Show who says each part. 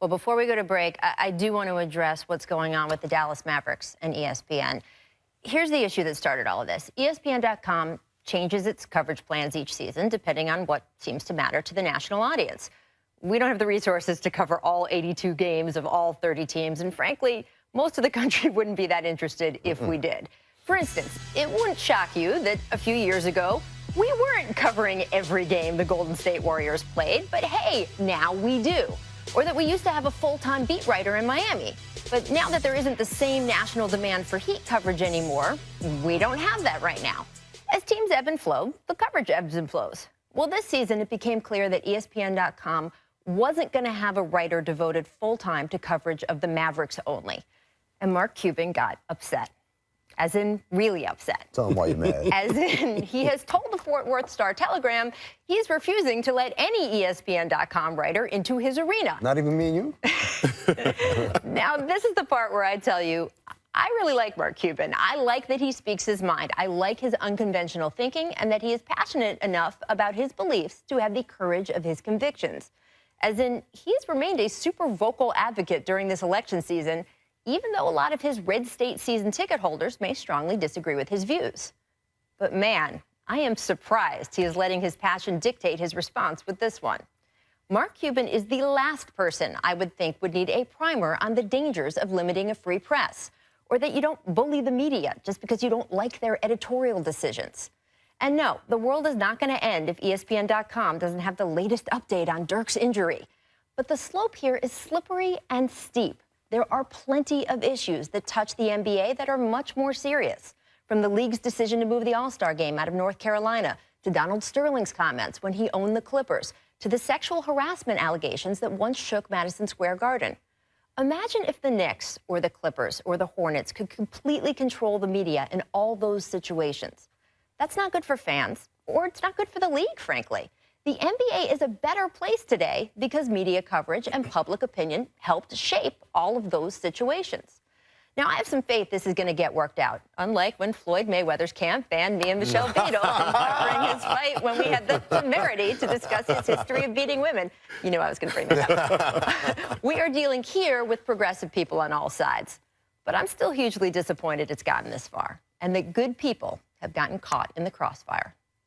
Speaker 1: Well, before we go to break, I do want to address what's going on with the Dallas Mavericks and ESPN. Here's the issue that started all of this. ESPN.com changes its coverage plans each season, depending on what seems to matter to the national audience. We don't have the resources to cover all 82 games of all 30 teams, and frankly, most of the country wouldn't be that interested if we did. For instance, it wouldn't shock you that a few years ago, we weren't covering every game the Golden State Warriors played, but hey, now we do. Or that we used to have a full-time beat writer in Miami. But now that there isn't the same national demand for Heat coverage anymore, we don't have that right now. As teams ebb and flow, the coverage ebbs and flows. Well, this season, it became clear that ESPN.com wasn't going to have a writer devoted full-time to coverage of the Mavericks only. And Mark Cuban got upset. As in, really upset.
Speaker 2: Tell him why you're mad. As
Speaker 1: in, he has told the Fort Worth Star-Telegram he's refusing to let any ESPN.com writer into his arena.
Speaker 2: Not even me and you?
Speaker 1: Now, this is the part where I tell you, I really like Mark Cuban. I like that he speaks his mind. I like his unconventional thinking and that he is passionate enough about his beliefs to have the courage of his convictions. As in, he's remained a super vocal advocate during this election season, even though a lot of his red state season ticket holders may strongly disagree with his views. But man, I am surprised he is letting his passion dictate his response with this one. Mark Cuban is the last person I would think would need a primer on the dangers of limiting a free press, or that you don't bully the media just because you don't like their editorial decisions. And no, the world is not going to end if ESPN.com doesn't have the latest update on Dirk's injury. But the slope here is slippery and steep. There are plenty of issues that touch the NBA that are much more serious, from the league's decision to move the All-Star game out of North Carolina, to Donald Sterling's comments when he owned the Clippers, to the sexual harassment allegations that once shook Madison Square Garden. Imagine if the Knicks or the Clippers or the Hornets could completely control the media in all those situations. That's not good for fans, or it's not good for the league, frankly. The NBA is a better place today because media coverage and public opinion helped shape all of those situations. Now, I have some faith this is going to get worked out, unlike when Floyd Mayweather's camp banned me and Michelle Beadle from covering his fight when we had the temerity to discuss his history of beating women. You knew I was going to bring that up. We are dealing here with progressive people on all sides. But I'm still hugely disappointed it's gotten this far, and that good people have gotten caught in the crossfire.